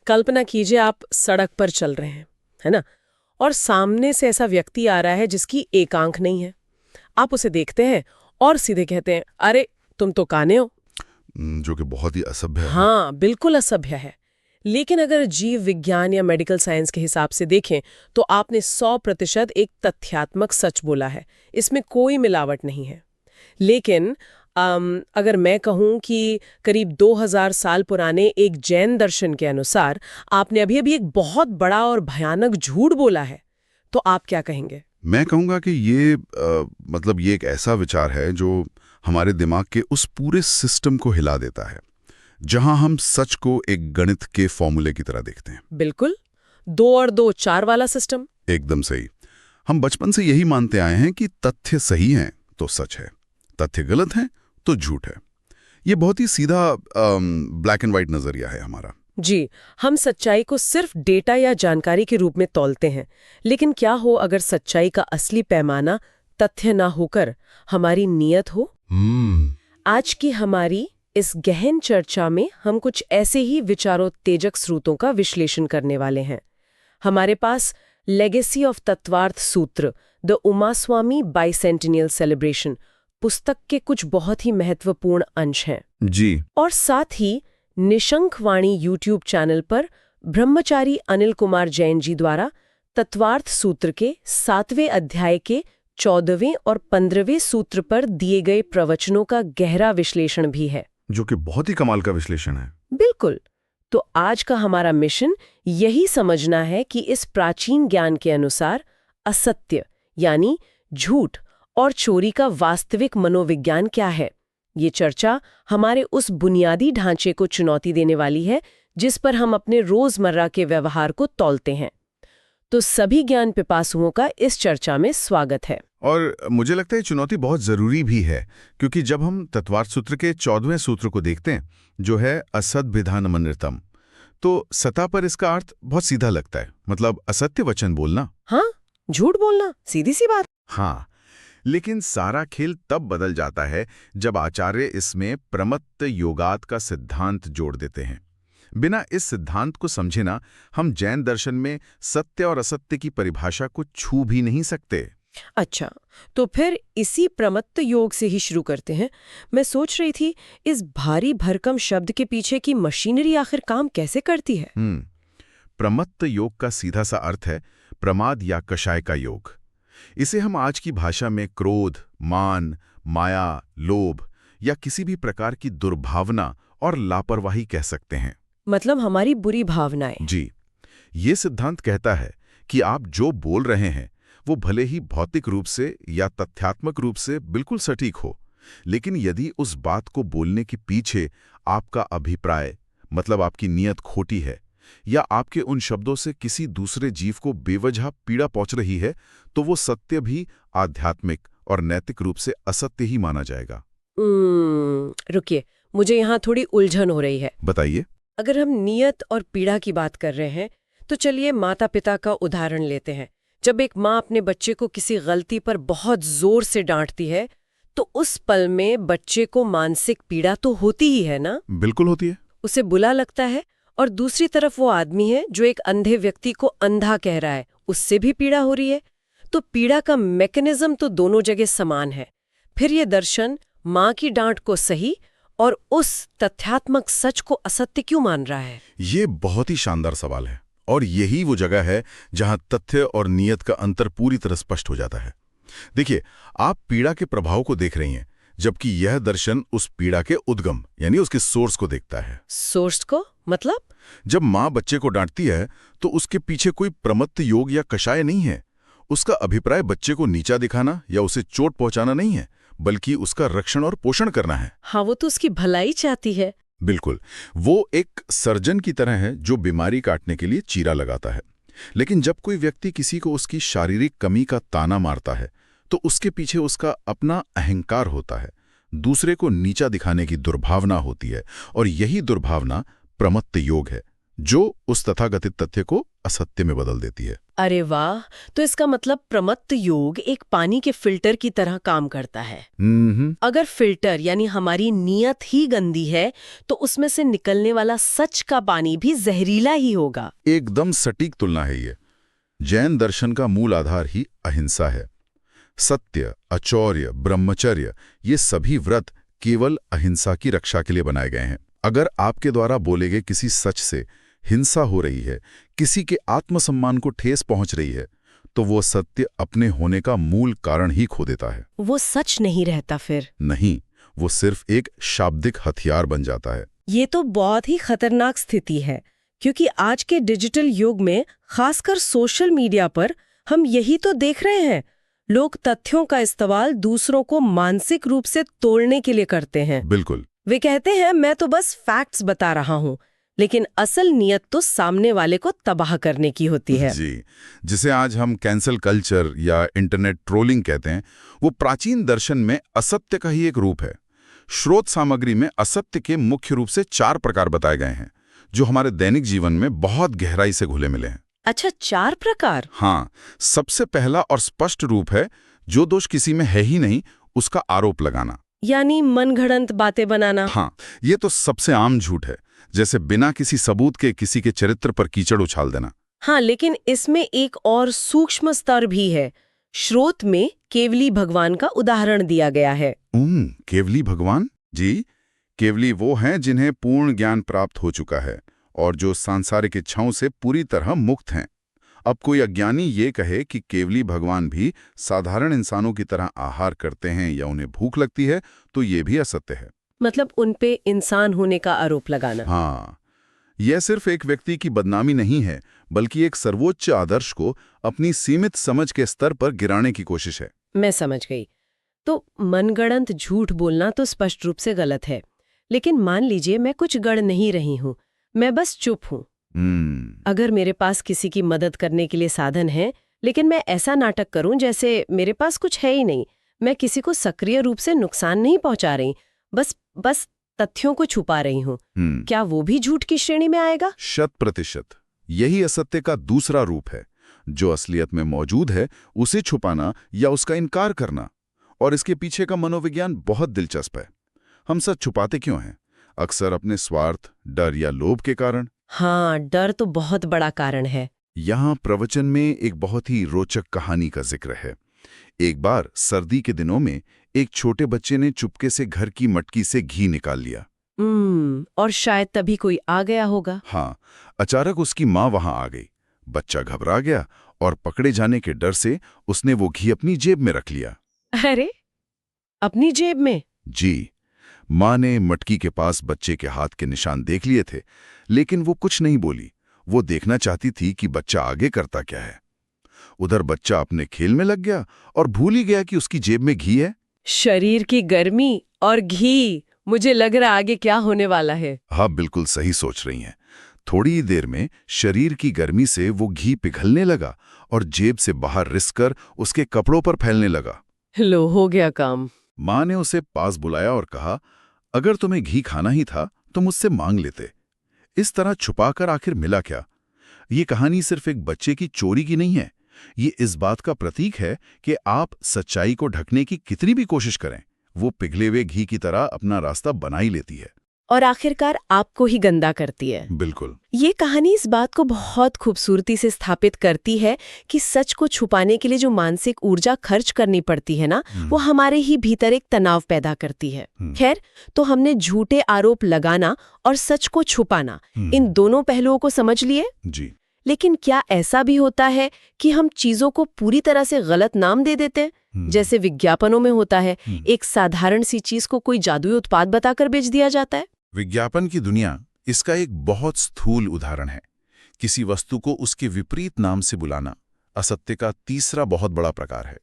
कल्पना कीजिए आप सड़क पर चल रहे हैं, है ना? और सामने से ऐसा व्यक्ति आ रहा है जिसकी एक आंख नहीं है। आप उसे देखते हैं और सीधे कहते हैं, अरे तुम तो काने हो। जो कि बहुत ही असभ्य है। हाँ, बिल्कुल असभ्य है। लेकिन अगर जीव विज्ञान या मेडिकल साइंस के हिसाब से देखें तो आपने 100% एक तथ्यात्मक सच बोला है। इसमें कोई मिलावट नहीं है। लेकिन अगर मैं कहूं कि करीब 2000 साल पुराने एक जैन दर्शन के अनुसार आपने अभी अभी एक बहुत बड़ा और भयानक झूठ बोला है, तो आप क्या कहेंगे? मैं कहूँगा कि ये एक ऐसा विचार है जो हमारे दिमाग के उस पूरे सिस्टम को हिला देता है, जहां हम सच को एक गणित के फॉर्मूले की तरह देखते हैं। बिल्कुल, 2 और 2 4 वाला सिस्टम। एकदम सही। हम बचपन से यही मानते आए हैं कि तथ्य सही हैं तो सच है, तथ्य गलत हैं तो झूठ है। ये बहुत ही सीधा ब्लैक एंड व्हाइट नजरिया है हमारा। जी, हम सच्चाई को सिर्फ डेटा या जानकारी के रूप में तौलते हैं। लेकिन क्या हो अगर सच्चाई का असली पैमाना तथ्य ना होकर हमारी नीयत हो? आज की हमारी इस गहन चर्चा में हम कुछ ऐसे ही विचारोत्तेजक स्रोतों का विश्लेषण करने वाले हैं। हमारे पास लेगेसी ऑफ तत्वार्थ सूत्र, द उमास्वामी बाइसेंटेनियल सेलिब्रेशन पुस्तक के कुछ बहुत ही महत्वपूर्ण अंश हैं। जी। और साथ ही निशंक वाणी यूट्यूब चैनल पर ब्रह्मचारी अनिल कुमार जैन जी द्वारा तत्वार्थ सूत्र के 7वें अध्याय के 14वें और 15वें सूत्र पर दिए गए प्रवचनों का गहरा विश्लेषण भी है, जो कि बहुत ही कमाल का विश्लेषण है। बिल्कुल। तो आज का हमारा मिशन यही समझना है कि इस प्राचीन ज्ञान के अनुसार असत्य यानी झूठ और चोरी का वास्तविक मनोविज्ञान क्या है। ये चर्चा हमारे उस बुनियादी ढांचे को चुनौती देने वाली है जिस पर हम अपने रोजमर्रा के व्यवहार को तौलते हैं। तो सभी ज्ञान पिपासुओं का इस चर्चा में स्वागत है। और मुझे लगता है चुनौती बहुत जरूरी भी है, क्योंकि जब हम तत्वार्थ सूत्र के 14वें सूत्र को देखते हैं, जो है असद्विधानमनृतम, तो सतह पर इसका अर्थ बहुत सीधा लगता है, मतलब असत्य वचन बोलना। हाँ, झूठ बोलना, सीधी सी बात। हाँ, लेकिन सारा खेल तब बदल जाता है जब आचार्य इसमें प्रमत्त योगात का सिद्धांत जोड़ देते हैं। बिना इस सिद्धांत को समझे ना हम जैन दर्शन में सत्य और असत्य की परिभाषा को छू भी नहीं सकते। अच्छा, तो फिर इसी प्रमत्त योग से ही शुरू करते हैं। मैं सोच रही थी इस भारी भरकम शब्द के पीछे की मशीनरी आखिर काम कैसे करती है? प्रमत्त योग का सीधा सा अर्थ है प्रमाद या कषाय का योग। इसे हम आज की भाषा में क्रोध, मान, माया, लोभ या किसी भी प्रकार की दुर्भावना और लापरवाही कह सकते हैं। मतलब हमारी बुरी भावनाएं। जी, ये सिद्धांत कहता है कि आप जो बोल रहे हैं वो भले ही भौतिक रूप से या तथ्यात्मक रूप से बिल्कुल सटीक हो, लेकिन यदि उस बात को बोलने के पीछे आपका अभिप्राय, मतलब आपकी नीयत खोटी है, या आपके उन शब्दों से किसी दूसरे जीव को बेवजह पीड़ा पहुंच रही है, तो वो सत्य भी आध्यात्मिक और नैतिक रूप से असत्य ही माना जाएगा। रुकिए, मुझे यहाँ थोड़ी उलझन हो रही है। बताइए। अगर हम नियत और पीड़ा की बात कर रहे हैं, तो चलिए माता पिता का उदाहरण लेते हैं। जब एक माँ अपने बच्चे को किसी गलती पर बहुत जोर से डांटती है, तो उस पल में बच्चे को मानसिक पीड़ा तो होती ही है ना? बिल्कुल होती है। उसे बुरा लगता है। और दूसरी तरफ वो आदमी है जो एक अंधे व्यक्ति को अंधा कह रहा है, उससे भी पीड़ा हो रही है। तो पीड़ा का मैकेनिज्म तो दोनों जगह समान है। फिर ये दर्शन माँ की डांट को सही और उस तथ्यात्मक सच को असत्य क्यों मान रहा है? ये बहुत ही शानदार सवाल है, और यही वो जगह है जहां तथ्य और नियत का अंतर पूरी तरह स्पष्ट हो जाता है। देखिए, आप पीड़ा के प्रभाव को देख रही हैं, जबकि यह दर्शन उस पीड़ा के उद्गम यानी उसके सोर्स को देखता है। सोर्स को मतलब? जब माँ बच्चे को डांटती है तो उसके पीछे कोई प्रमत्त योग या कषाय नहीं है। उसका अभिप्राय बच्चे को नीचा दिखाना या उसे चोट पहुंचाना नहीं है, बल्कि उसका रक्षण और पोषण करना है। हाँ, वो तो उसकी भलाई चाहती है। बिल्कुल, वो एक सर्जन की तरह है जो बीमारी काटने के लिए चीरा लगाता है। लेकिन जब कोई व्यक्ति किसी को उसकी शारीरिक कमी का ताना मारता है, तो उसके पीछे उसका अपना अहंकार होता है, दूसरे को नीचा दिखाने की दुर्भावना होती है, और यही दुर्भावना प्रमत्त योग है, जो उस तथाकथित तथ्य को असत्य में बदल देती है। अरे वाह, तो इसका मतलब प्रमत्त योग एक पानी के फिल्टर की तरह काम करता है। अगर फिल्टर यानी हमारी नीयत ही गंदी है तो उसमें से निकलने वाला सच का पानी भी जहरीला ही होगा। एकदम सटीक तुलना है ये। जैन दर्शन का मूल आधार ही अहिंसा है। सत्य, अचौर्य, ब्रह्मचर्य ये सभी व्रत केवल अहिंसा की रक्षा के लिए बनाए गए हैं। अगर आपके द्वारा बोले गए किसी सच से हिंसा हो रही है, किसी के आत्मसम्मान को ठेस पहुंच रही है, तो वो सत्य अपने होने का मूल कारण ही खो देता है। वो सच नहीं रहता फिर। नहीं, वो सिर्फ एक शाब्दिक हथियार बन जाता है। ये तो बहुत ही खतरनाक स्थिति है, क्योंकि आज के डिजिटल युग में, खासकर सोशल मीडिया पर, हम यही तो देख रहे हैं। लोग तथ्यों का इस्तेमाल दूसरों को मानसिक रूप से तोड़ने के लिए करते हैं। बिल्कुल। वे कहते हैं मैं तो बस फैक्ट्स बता रहा हूं, लेकिन असल नियत तो सामने वाले को तबाह करने की होती है। जी, जिसे आज हम कैंसल कल्चर या इंटरनेट ट्रोलिंग कहते हैं, वो प्राचीन दर्शन में असत्य का ही एक रूप है। स्रोत सामग्री में असत्य के मुख्य रूप से 4 प्रकार बताए गए हैं, जो हमारे दैनिक जीवन में बहुत गहराई से घुले मिले हैं। अच्छा, 4 प्रकार? हाँ, सबसे पहला और स्पष्ट रूप है जो दोष किसी में है ही नहीं, उसका आरोप लगाना, यानी मनगढ़ंत बातें बनाना। हाँ, ये तो सबसे आम झूठ है, जैसे बिना किसी सबूत के किसी के चरित्र पर कीचड़ उछाल देना। हाँ, लेकिन इसमें एक और सूक्ष्म स्तर भी है। स्रोत में केवली भगवान का उदाहरण दिया गया है। केवली भगवान? जी, केवली वो हैं जिन्हें पूर्ण ज्ञान प्राप्त हो चुका है और जो सांसारिक इच्छाओं से पूरी तरह मुक्त हैं। अब कोई अज्ञानी ये कहे कि केवली भगवान भी साधारण इंसानों की तरह आहार करते हैं या उन्हें भूख लगती है, तो ये भी असत्य है। मतलब उन पे इंसान होने का आरोप लगाना। हाँ, यह सिर्फ एक व्यक्ति की बदनामी नहीं है, बल्कि एक सर्वोच्च आदर्श को अपनी सीमित समझ के स्तर पर गिराने की कोशिश है। मैं समझ गई। तो मनगढ़ंत झूठ बोलना तो स्पष्ट रूप से गलत है, लेकिन मान लीजिए मैं कुछ गढ़ नहीं रही हूँ, मैं बस चुप हूँ। अगर मेरे पास किसी की मदद करने के लिए साधन है, लेकिन मैं ऐसा नाटक करूं जैसे मेरे पास कुछ है ही नहीं, मैं किसी को सक्रिय रूप से नुकसान नहीं पहुंचा रही, बस तथ्यों को छुपा रही हूं, क्या वो भी झूठ की श्रेणी में आएगा? 100%। यही असत्य का दूसरा रूप है। जो असलियत में मौजूद है उसे छुपाना या उसका इनकार करना। और इसके पीछे का मनोविज्ञान बहुत दिलचस्प है। हम सच छुपाते क्यों हैं? अक्सर अपने स्वार्थ, डर या लोभ के कारण। हाँ, डर तो बहुत बड़ा कारण है। यहाँ प्रवचन में एक बहुत ही रोचक कहानी का जिक्र है। एक बार सर्दी के दिनों में एक छोटे बच्चे ने चुपके से घर की मटकी से घी निकाल लिया। और शायद तभी कोई आ गया होगा। हाँ, अचानक उसकी माँ वहां आ गई। बच्चा घबरा गया और पकड़े जाने के डर से उसने वो घी अपनी जेब में रख लिया। अरे, अपनी जेब में? जी। माँ ने मटकी के पास बच्चे के हाथ के निशान देख लिए थे, लेकिन वो कुछ नहीं बोली। वो देखना चाहती थी कि बच्चा आगे करता क्या है। उधर बच्चा अपने खेल में लग गया और भूल ही गया कि उसकी जेब में घी है। शरीर की गर्मी और घी, मुझे लग रहा आगे क्या होने वाला है। हाँ, बिल्कुल सही सोच रही हैं। थोड़ी ही देर में शरीर की गर्मी से वो घी पिघलने लगा और जेब से बाहर रिसकर उसके कपड़ों पर फैलने लगा। लो, हो गया काम। माँ ने उसे पास बुलाया और कहा, अगर तुम्हें घी खाना ही था तो मुझसे मांग लेते। इस तरह छुपाकर आखिर मिला क्या? ये कहानी सिर्फ एक बच्चे की चोरी की नहीं है। ये इस बात का प्रतीक है कि आप सच्चाई को ढकने की कितनी भी कोशिश करें, वो पिघले हुए घी की तरह अपना रास्ता बना ही लेती है और आखिरकार आपको ही गंदा करती है। बिल्कुल। ये कहानी इस बात को बहुत खूबसूरती से स्थापित करती है कि सच को छुपाने के लिए जो मानसिक ऊर्जा खर्च करनी पड़ती है ना, वो हमारे ही भीतर एक तनाव पैदा करती है। खैर, तो हमने झूठे आरोप लगाना और सच को छुपाना, इन दोनों पहलुओं को समझ लिए। जी। लेकिन क्या ऐसा भी होता है कि हम चीजों को पूरी तरह से गलत नाम दे देते हैं? जैसे विज्ञापनों में होता है, एक साधारण सी चीज को कोई जादुई उत्पाद बताकर बेच दिया जाता है। विज्ञापन की दुनिया इसका एक बहुत स्थूल उदाहरण है। किसी वस्तु को उसके विपरीत नाम से बुलाना असत्य का तीसरा बहुत बड़ा प्रकार है,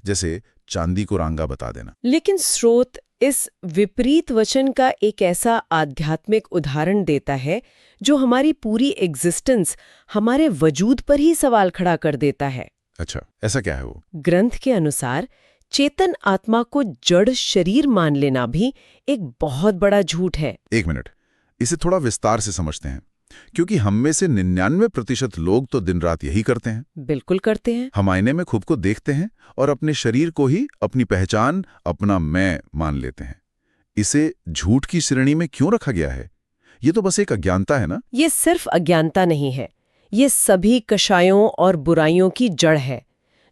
जैसे चांदी को रांगा बता देना। लेकिन स्रोत इस विपरीत वचन का एक ऐसा आध्यात्मिक उदाहरण देता है जो हमारी पूरी एग्जिस्टेंस, हमारे वजूद पर ही सवाल खड़ा कर देता है। अच्छा, ऐसा क्या है वो? ग्रंथ के अनुसार चेतन आत्मा को जड़ शरीर मान लेना भी एक बहुत बड़ा झूठ है। एक मिनट, इसे थोड़ा विस्तार से समझते हैं। क्योंकि हम में से 99% लोग तो दिन रात यही करते हैं। बिल्कुल करते हैं। हम आईने में खुद को देखते हैं और अपने शरीर को ही अपनी पहचान, अपना मैं मान लेते हैं। इसे झूठ की श्रेणी में क्यों रखा गया है? ये तो बस एक अज्ञानता है ना? ये सिर्फ अज्ञानता नहीं है, ये सभी कषायों और बुराइयों की जड़ है।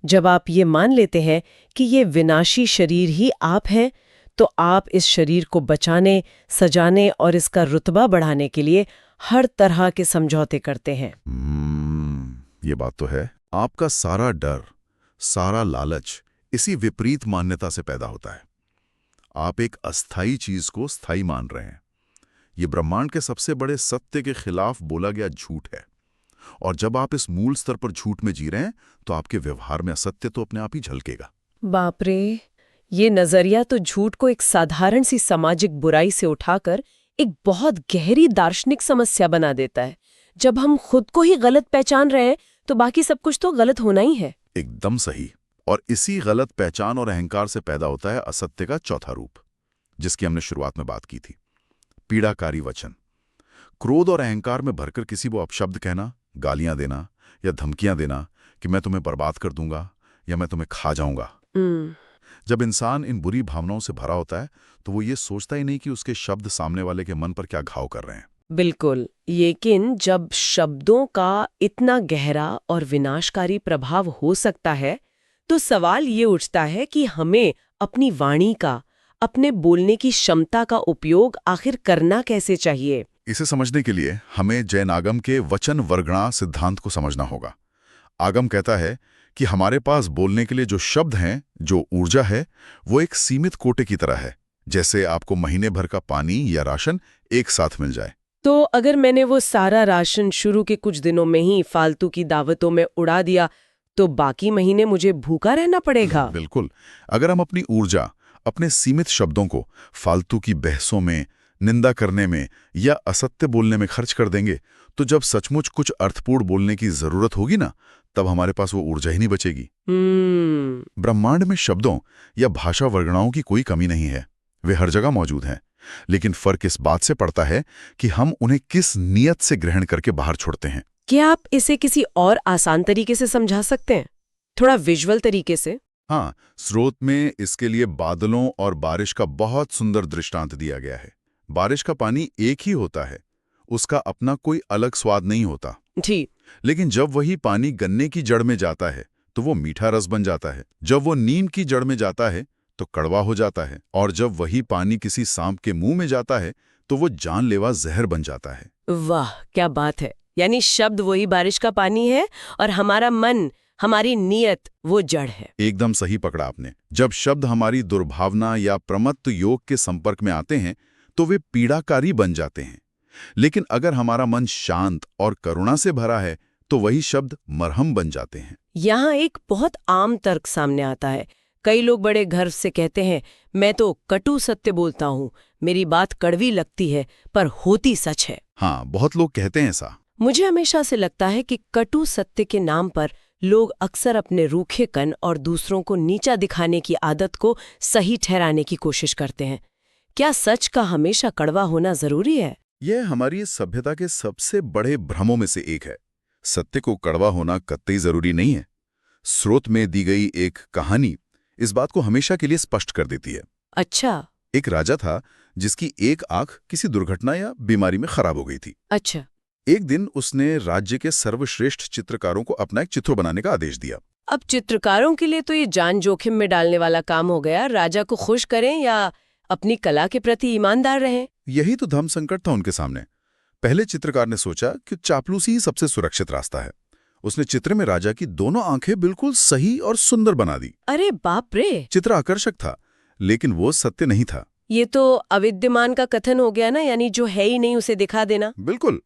जब आप ये मान लेते हैं कि ये विनाशी शरीर ही आप हैं, तो आप इस शरीर को बचाने, सजाने और इसका रुतबा बढ़ाने के लिए हर तरह के समझौते करते हैं। ये बात तो है। आपका सारा डर, सारा लालच इसी विपरीत मान्यता से पैदा होता है। आप एक अस्थायी चीज को स्थायी मान रहे हैं। ये ब्रह्मांड के सबसे बड़े सत्य के खिलाफ बोला गया झूठ है। और जब आप इस मूल स्तर पर झूठ में जी रहे हैं, तो आपके व्यवहार में असत्य तो अपने आप ही झलकेगा। बाप रे, ये नजरिया तो झूठ को एक साधारण सी सामाजिक बुराई से उठाकर एक बहुत गहरी दार्शनिक समस्या बना देता है। जब हम खुद को ही गलत पहचान रहे हैं, तो बाकी सब कुछ तो गलत होना ही है। एकदम सही। और इसी गलत पहचान और अहंकार से पैदा होता है असत्य का चौथा रूप, जिसकी हमने शुरुआत में बात की थी, पीड़ाकारी वचन। क्रोध और अहंकार में भरकर किसी को अपशब्द कहना, गालियां देना या धमकियां देना कि मैं तुम्हें बर्बाद कर दूंगा या मैं तुम्हें खा जाऊंगा। जब इंसान इन बुरी भावनाओं से भरा होता है, तो वो ये सोचता ही नहीं कि उसके शब्द सामने वाले के मन पर क्या घाव कर रहे हैं। बिल्कुल। लेकिन जब शब्दों का इतना गहरा और विनाशकारी प्रभाव हो सकता है, तो सवाल ये उठता है कि हमें अपनी वाणी का, अपने बोलने की क्षमता का उपयोग आखिर करना कैसे चाहिए। इसे समझने के लिए हमें जैन आगम के वचन वर्गणा सिद्धांत को समझना होगा। आगम कहता है कि हमारे पास बोलने के लिए जो शब्द हैं, जो ऊर्जा है, वो एक सीमित कोटे की तरह है, जैसे आपको महीने भर का पानी या राशन एक साथ मिल जाए। तो अगर मैंने वो सारा राशन शुरू के कुछ दिनों में ही फालतू की दावतों में उड़ा दिया, तो बाकी महीने मुझे भूखा रहना पड़ेगा। बिल्कुल। अगर हम अपनी ऊर्जा, अपने सीमित शब्दों को फालतू की बहसों में, निंदा करने में या असत्य बोलने में खर्च कर देंगे, तो जब सचमुच कुछ अर्थपूर्ण बोलने की जरूरत होगी ना, तब हमारे पास वो ऊर्जा ही नहीं बचेगी। ब्रह्मांड में शब्दों या भाषा वर्गणाओं की कोई कमी नहीं है, वे हर जगह मौजूद हैं। लेकिन फर्क इस बात से पड़ता है कि हम उन्हें किस नियत से ग्रहण करके बाहर छोड़ते हैं। क्या आप इसे किसी और आसान तरीके से समझा सकते हैं, थोड़ा विजुअल तरीके से? हाँ, स्रोत में इसके लिए बादलों और बारिश का बहुत सुंदर दृष्टांत दिया गया है। बारिश का पानी एक ही होता है, उसका अपना कोई अलग स्वाद नहीं होता। जी। लेकिन जब वही पानी गन्ने की जड़ में जाता है, तो वो मीठा रस बन जाता है। जब वो नीम की जड़ में जाता है, तो कड़वा हो जाता है। और जब वही पानी किसी सांप के मुंह में जाता है, तो वो जानलेवा जहर बन जाता है। वाह, क्या बात है! यानी शब्द वही बारिश का पानी है और हमारा मन, हमारी नीयत वो जड़ है। एकदम सही पकड़ा आपने। जब शब्द हमारी दुर्भावना या प्रमत्त योग के संपर्क में आते हैं, तो वे पीड़ाकारी बन जाते हैं। लेकिन अगर हमारा मन शांत और करुणा से भरा है, तो वही शब्द मरहम बन जाते हैं। यहाँ एक बहुत आम तर्क सामने आता है। कई लोग बड़े गर्व से कहते हैं, मैं तो कटु सत्य बोलता हूँ, मेरी बात कड़वी लगती है पर होती सच है। हाँ, बहुत लोग कहते हैं ऐसा। मुझे हमेशा से लगता है कि कटु सत्य के नाम पर लोग अक्सर अपने रूखेपन और दूसरों को नीचा दिखाने की आदत को सही ठहराने की कोशिश करते हैं। क्या सच का हमेशा कड़वा होना जरूरी है? यह हमारी सभ्यता के सबसे बड़े भ्रमों में से एक है। सत्य को कड़वा होना कतई जरूरी नहीं है। स्रोत में दी गई एक कहानी इस बात को हमेशा के लिए स्पष्ट कर देती है। अच्छा। एक राजा था जिसकी एक आंख किसी दुर्घटना या बीमारी में खराब हो गई थी। अच्छा। एक दिन उसने राज्य के सर्वश्रेष्ठ चित्रकारों को अपना एक चित्र बनाने का आदेश दिया। अब चित्रकारों के लिए तो ये जान जोखिम में डालने वाला काम हो गया। राजा को खुश करें या अपनी कला के प्रति ईमानदार रहें? यही तो धर्म संकट था उनके सामने। पहले चित्रकार ने सोचा कि चापलूसी ही सबसे सुरक्षित रास्ता है। उसने चित्र में राजा की दोनों आंखें बिल्कुल सही और सुंदर बना दी। अरे बाप रे! चित्र आकर्षक था, लेकिन वो सत्य नहीं था। ये तो अविद्यमान का कथन हो गया ना, यानी जो है ही नहीं उसे दिखा देना। बिल्कुल।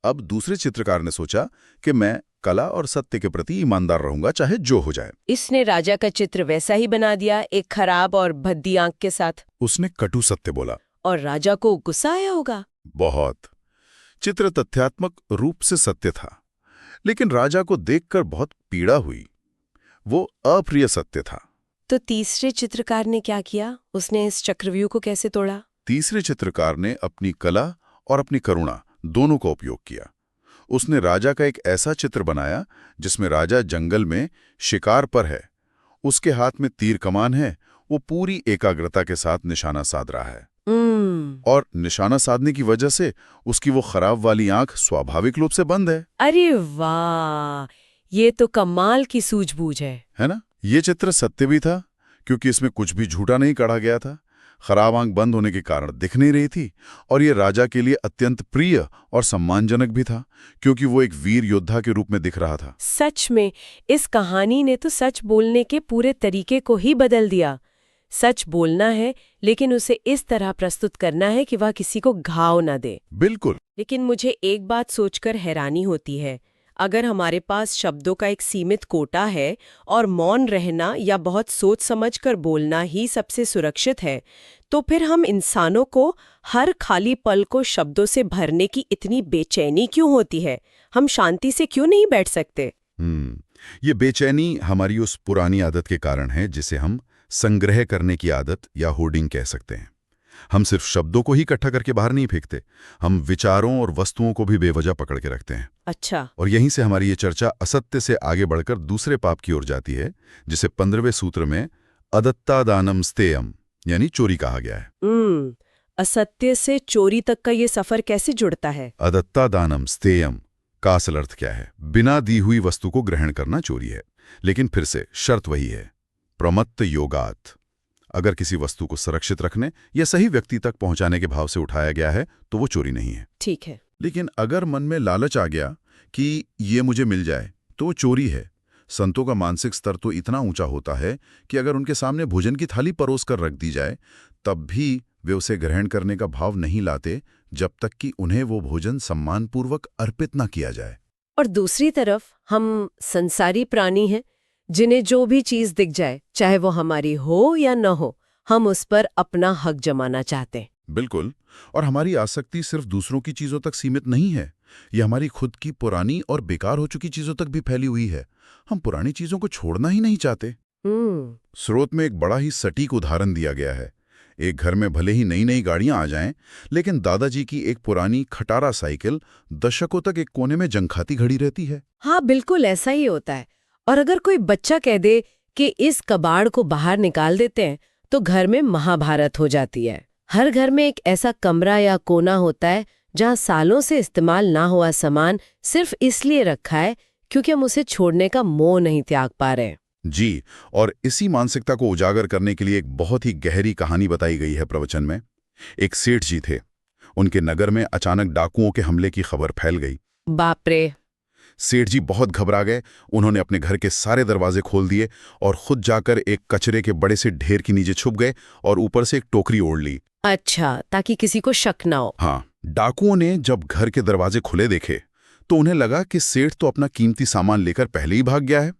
अब दूसरे चित्रकार ने सोचा कि मैं कला और सत्य के प्रति ईमानदार रहूंगा, चाहे जो हो जाए। इसने राजा का चित्र वैसा ही बना दिया, एक खराब और भद्दी आंख के साथ। उसने कटु सत्य बोला और राजा को गुस्सा आया होगा। बहुत। चित्र तथ्यात्मक रूप से सत्य था, लेकिन राजा को देखकर बहुत पीड़ा हुई। वो अप्रिय सत्य था। तो तीसरे चित्रकार ने क्या किया? उसने इस चक्रव्यूह को कैसे तोड़ा? तीसरे चित्रकार ने अपनी कला और अपनी करुणा दोनों का उपयोग किया। उसने राजा का एक ऐसा चित्र बनाया जिसमें राजा जंगल में शिकार पर है, उसके हाथ में तीर कमान है, वो पूरी एकाग्रता के साथ निशाना साध रहा है। और निशाना साधने की वजह से उसकी वो खराब वाली आंख स्वाभाविक रूप से बंद है। अरे वाह, ये तो कमाल की सूझबूझ है ना? ये चित्र सत्य भी था, क्योंकि इसमें कुछ भी झूठा नहीं कढ़ा गया था। खराब आंख बंद होने के कारण दिख नहीं रही थी, और ये राजा के लिए अत्यंत प्रिय और सम्मानजनक भी था, क्योंकि वो एक वीर योद्धा के रूप में दिख रहा था। सच में इस कहानी ने तो सच बोलने के पूरे तरीके को ही बदल दिया। सच बोलना है, लेकिन उसे इस तरह प्रस्तुत करना है कि वह किसी को घाव न दे। बिल्कुल। लेकिन मुझे एक बात सोचकर हैरानी होती है, अगर हमारे पास शब्दों का एक सीमित कोटा है और मौन रहना या बहुत सोच समझकर बोलना ही सबसे सुरक्षित है, तो फिर हम इंसानों को हर खाली पल को शब्दों से भरने की इतनी बेचैनी क्यों होती है? हम शांति से क्यों नहीं बैठ सकते? ये बेचैनी हमारी उस पुरानी आदत के कारण है जिसे हम संग्रह करने की आदत या होर्डिंग कह सकते हैं। हम सिर्फ शब्दों को ही इकट्ठा करके बाहर नहीं फेंकते, हम विचारों और वस्तुओं को भी बेवजह पकड़ के रखते हैं। अच्छा। और यहीं से हमारी ये चर्चा असत्य से आगे बढ़कर दूसरे पाप की ओर जाती है, जिसे 15वें सूत्र में अदत्ता दानम स्तेयम यानी चोरी कहा गया है। असत्य से चोरी तक का ये सफर कैसे जुड़ता है? अदत्ता दानम स्तेयम का असल अर्थ क्या है? बिना दी हुई वस्तु को ग्रहण करना चोरी है। लेकिन फिर से शर्त वही है, प्रमत्त योगात। अगर किसी वस्तु को सुरक्षित रखने या सही व्यक्ति तक पहुंचाने के भाव से उठाया गया है तो वो चोरी नहीं है। ठीक है। लेकिन अगर मन में लालच आ गया कि ये मुझे मिल जाए तो वो चोरी है। संतों का मानसिक स्तर तो इतना ऊंचा होता है कि अगर उनके सामने भोजन की थाली परोस कर रख दी जाए तब भी वे उसे ग्रहण करने का भाव नहीं लाते जब तक कि उन्हें वो भोजन सम्मानपूर्वक अर्पित न किया जाए। और दूसरी तरफ हम संसारी प्राणी हैं, जिन्हें जो भी चीज दिख जाए, चाहे वो हमारी हो या न हो, हम उस पर अपना हक जमाना चाहते हैं। बिल्कुल। और हमारी आसक्ति सिर्फ दूसरों की चीजों तक सीमित नहीं है, ये हमारी खुद की पुरानी और बेकार हो चुकी चीजों तक भी फैली हुई है। हम पुरानी चीजों को छोड़ना ही नहीं चाहते। स्रोत में एक बड़ा ही सटीक उदाहरण दिया गया है। एक घर में भले ही नई नई गाड़ियां आ जाएं, लेकिन दादाजी की एक पुरानी खटारा साइकिल दशकों तक एक कोने में जंग खाती खड़ी रहती है। हाँ, बिल्कुल ऐसा ही होता है। और अगर कोई बच्चा कह दे कि इस कबाड़ को बाहर निकाल देते हैं, तो घर में महाभारत हो जाती है। हर घर में एक ऐसा कमरा या कोना होता है जहां सालों से इस्तेमाल ना हुआ सामान सिर्फ इसलिए रखा है क्योंकि हम उसे छोड़ने का मोह नहीं त्याग पा रहे। जी, और इसी मानसिकता को उजागर करने के लिए एक बहुत ही गहरी कहानी बताई गई है प्रवचन में। एक सेठ जी थे, उनके नगर में अचानक डाकुओं के हमले की खबर फैल गई। बाप रे! सेठ जी बहुत घबरा गए। उन्होंने अपने घर के सारे दरवाजे खोल दिए और खुद जाकर एक कचरे के बड़े से ढेर के नीचे छुप गए और ऊपर से एक टोकरी ओढ़ ली। अच्छा, ताकि किसी को शक ना हो। हाँ, डाकुओं ने जब घर के दरवाजे खुले देखे तो उन्हें लगा कि सेठ तो अपना कीमती सामान लेकर पहले ही भाग गया है।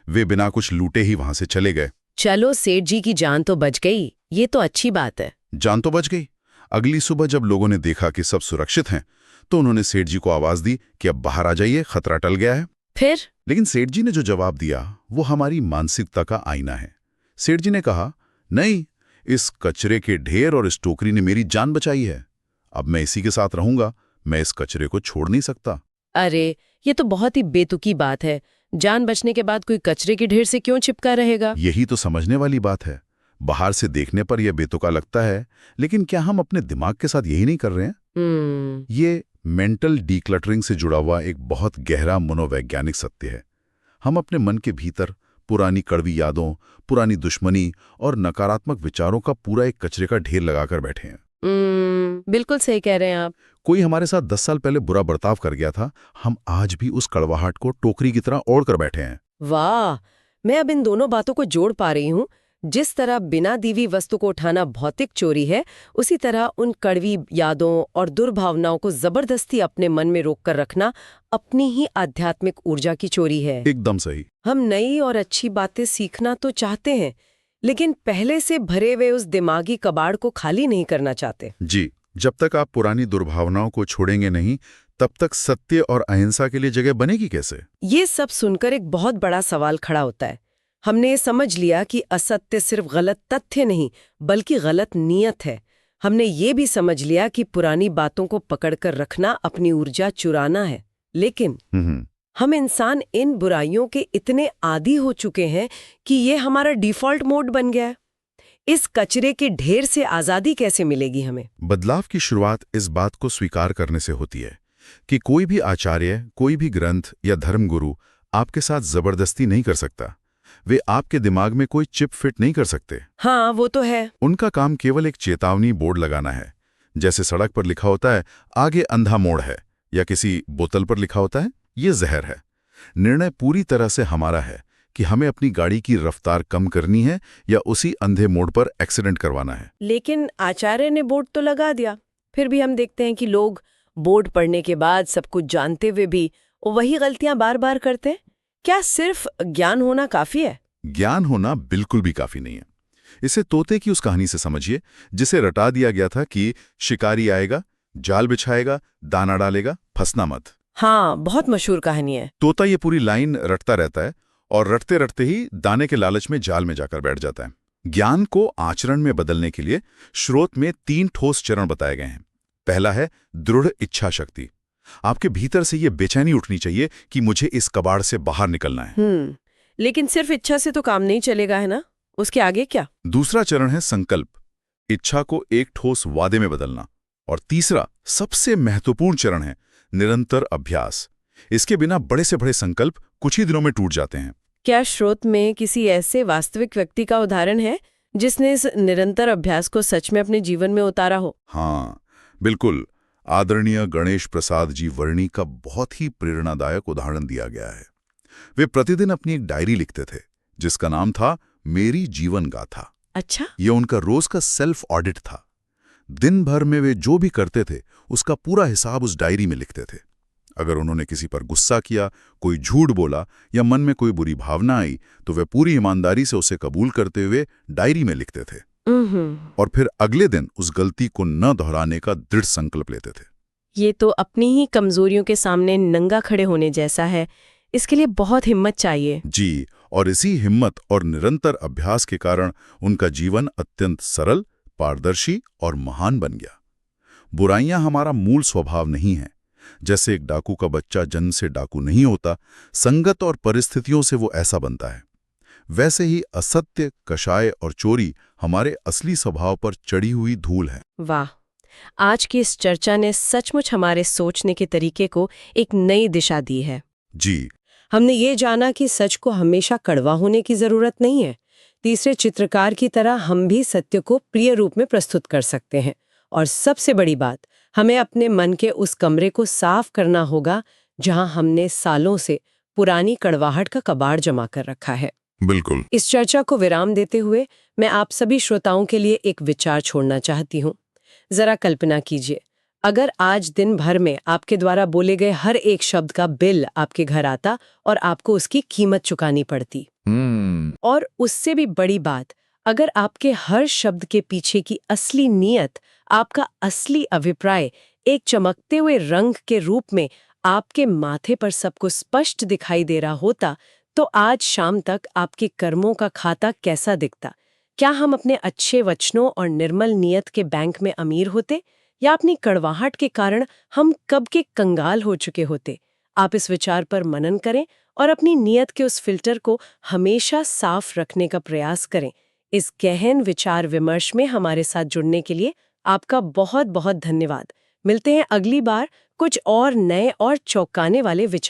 वे बिना कुछ लूटे ही वहां से चले गए। चलो, सेठ जी की जान तो बच गई, ये तो अच्छी बात है। जान तो बच गई। अगली सुबह जब लोगों ने देखा कि सब सुरक्षित हैं, तो उन्होंने सेठ जी को आवाज दी कि अब बाहर आ जाइए, खतरा टल गया है। फिर? लेकिन सेठ जी ने जो जवाब दिया वो हमारी मानसिकता का आईना है। सेठ जी ने कहा, नहीं, इस कचरे के ढेर और इस टोकरी ने मेरी जान बचाई है। अब मैं इसी के साथ रहूंगा, मैं इस कचरे को छोड़ नहीं सकता। अरे, ये तो बहुत ही बेतुकी बात है। जान बचने के बाद कोई कचरे के ढेर से क्यों चिपका रहेगा? यही तो समझने वाली बात है। बाहर से देखने पर यह बेतुका लगता है, लेकिन क्या हम अपने दिमाग के साथ यही नहीं कर रहे हैं? ये मेंटल डीक्लटरिंग से जुड़ा हुआ एक बहुत गहरा मनोवैज्ञानिक सत्य है। हम अपने मन के भीतर पुरानी कड़वी यादों, पुरानी दुश्मनी और नकारात्मक विचारों का पूरा एक कचरे का ढेर लगाकर बैठे हैं। बिल्कुल सही कह रहे हैं आप। कोई हमारे साथ 10 साल पहले बुरा बर्ताव कर गया था, हम आज भी उस कड़वाहट को टोकरी की तरह ओढ़ कर बैठे हैं। वाह, मैं अब इन दोनों बातों को जोड़ पा रही हूँ। जिस तरह बिना दी हुई वस्तु को उठाना भौतिक चोरी है, उसी तरह उन कड़वी यादों और दुर्भावनाओं को जबरदस्ती अपने मन में रोक कर रखना अपनी ही आध्यात्मिक ऊर्जा की चोरी है। एकदम सही। हम नई और अच्छी बातें सीखना तो चाहते हैं, लेकिन पहले से भरे हुए उस दिमागी कबाड़ को खाली नहीं करना चाहते। जी, जब तक आप पुरानी दुर्भावनाओं को छोड़ेंगे नहीं, तब तक सत्य और अहिंसा के लिए जगह बनेगी कैसे? ये सब सुनकर एक बहुत बड़ा सवाल खड़ा होता है। हमने ये समझ लिया कि असत्य सिर्फ गलत तथ्य नहीं, बल्कि गलत नीयत है। हमने ये भी समझ लिया कि पुरानी बातों को पकड़कर रखना अपनी ऊर्जा चुराना है। लेकिन हम इंसान इन बुराइयों के इतने आदी हो चुके हैं कि ये हमारा डिफॉल्ट मोड बन गया है। इस कचरे के ढेर से आजादी कैसे मिलेगी हमें? बदलाव की शुरुआत इस बात को स्वीकार करने से होती है कि कोई भी आचार्य, कोई भी ग्रंथ या धर्मगुरु आपके साथ जबरदस्ती नहीं कर सकता। वे आपके दिमाग में कोई चिप फिट नहीं कर सकते। हाँ, वो तो है। उनका काम केवल एक चेतावनी बोर्ड लगाना है। जैसे सड़क पर लिखा होता है आगे अंधा मोड़ है, या किसी बोतल पर लिखा होता है ये जहर है। निर्णय पूरी तरह से हमारा है कि हमें अपनी गाड़ी की रफ्तार कम करनी है या उसी अंधे मोड़ पर एक्सीडेंट करवाना है। लेकिन आचार्य ने बोर्ड तो लगा दिया, फिर भी हम देखते हैं कि लोग बोर्ड पढ़ने के बाद सब कुछ जानते हुए भी वही गलतियां बार बार करते हैं। क्या सिर्फ ज्ञान होना काफी है? ज्ञान होना बिल्कुल भी काफी नहीं है। इसे तोते की उस कहानी से समझिए जिसे रटा दिया गया था कि शिकारी आएगा, जाल बिछाएगा, दाना डालेगा, फंसना मत। हाँ, बहुत मशहूर कहानी है। तोता ये पूरी लाइन रटता रहता है और रटते रटते ही दाने के लालच में जाल में जाकर बैठ जाता है। ज्ञान को आचरण में बदलने के लिए स्रोत में 3 ठोस चरण बताए गए हैं। पहला है दृढ़ इच्छा शक्ति। आपके भीतर से ये बेचैनी उठनी चाहिए कि मुझे इस कबाड़ से बाहर निकलना है। लेकिन सिर्फ इच्छा से तो काम नहीं चलेगा, है ना? उसके आगे क्या? दूसरा चरण है संकल्प। इच्छा को एक ठोस वादे में बदलना। और तीसरा सबसे महत्वपूर्ण चरण है निरंतर अभ्यास। इसके बिना बड़े से बड़े संकल्प कुछ ही दिनों में टूट जाते हैं। क्या स्रोत में किसी ऐसे वास्तविक व्यक्ति का उदाहरण है जिसने इस निरंतर अभ्यास को सच में अपने जीवन में उतारा हो? हाँ, बिल्कुल। आदरणीय गणेश प्रसाद जी वर्णी का बहुत ही प्रेरणादायक उदाहरण दिया गया है। वे प्रतिदिन अपनी एक डायरी लिखते थे जिसका नाम था मेरी जीवन गाथा। अच्छा। यह उनका रोज का सेल्फ ऑडिट था। दिन भर में वे जो भी करते थे उसका पूरा हिसाब उस डायरी में लिखते थे। अगर उन्होंने किसी पर गुस्सा किया, कोई झूठ बोला या मन में कोई बुरी भावना आई तो वे पूरी ईमानदारी से उसे कबूल करते हुए डायरी में लिखते थे और फिर अगले दिन उस गलती को न दोहराने का दृढ़ संकल्प लेते थे। ये तो अपनी ही कमजोरियों के सामने नंगा खड़े होने जैसा है। इसके लिए बहुत हिम्मत चाहिए। जी, और इसी हिम्मत और निरंतर अभ्यास के कारण उनका जीवन अत्यंत सरल, पारदर्शी और महान बन गया। बुराइयां हमारा मूल स्वभाव नहीं है। जैसे एक डाकू का बच्चा जन्म से डाकू नहीं होता, संगत और परिस्थितियों से वो ऐसा बनता है। वैसे ही असत्य, कषाय और चोरी हमारे असली स्वभाव पर चढ़ी हुई धूल है। वाह, आज की इस चर्चा ने सचमुच हमारे सोचने के तरीके को एक नई दिशा दी है। जी, हमने ये जाना कि सच को हमेशा कड़वा होने की जरूरत नहीं है। तीसरे चित्रकार की तरह हम भी सत्य को प्रिय रूप में प्रस्तुत कर सकते हैं। और सबसे बड़ी बात, हमें अपने मन के उस कमरे को साफ करना होगा जहां हमने सालों से पुरानी कड़वाहट का कबाड़ जमा कर रखा है। बिल्कुल। इस चर्चा को विराम देते हुए मैं आप सभी श्रोताओं के लिए एक विचार छोड़ना चाहती हूँ। जरा कल्पना कीजिए, अगर आज दिन भर में आपके द्वारा बोले गए हर एक शब्द का बिल आपके घर आता और आपको उसकी कीमत चुकानी पड़ती। और उससे भी बड़ी बात, अगर आपके हर शब्द के पीछे की असली नीयत, आपका असली अभिप्राय एक चमकते हुए रंग के रूप में आपके माथे पर सबको स्पष्ट दिखाई दे रहा होता, तो आज शाम तक आपके कर्मों का खाता कैसा दिखता? क्या हम अपने अच्छे वचनों और निर्मल नियत के बैंक में अमीर होते, या अपनी कड़वाहट के कारण हम कब के कंगाल हो चुके होते? आप इस विचार पर मनन करें और अपनी नियत के उस फिल्टर को हमेशा साफ रखने का प्रयास करें। इस गहन विचार विमर्श में हमारे साथ जुड़ने के लिए आपका बहुत बहुत धन्यवाद। मिलते हैं अगली बार कुछ और नए और चौंकाने वाले विचार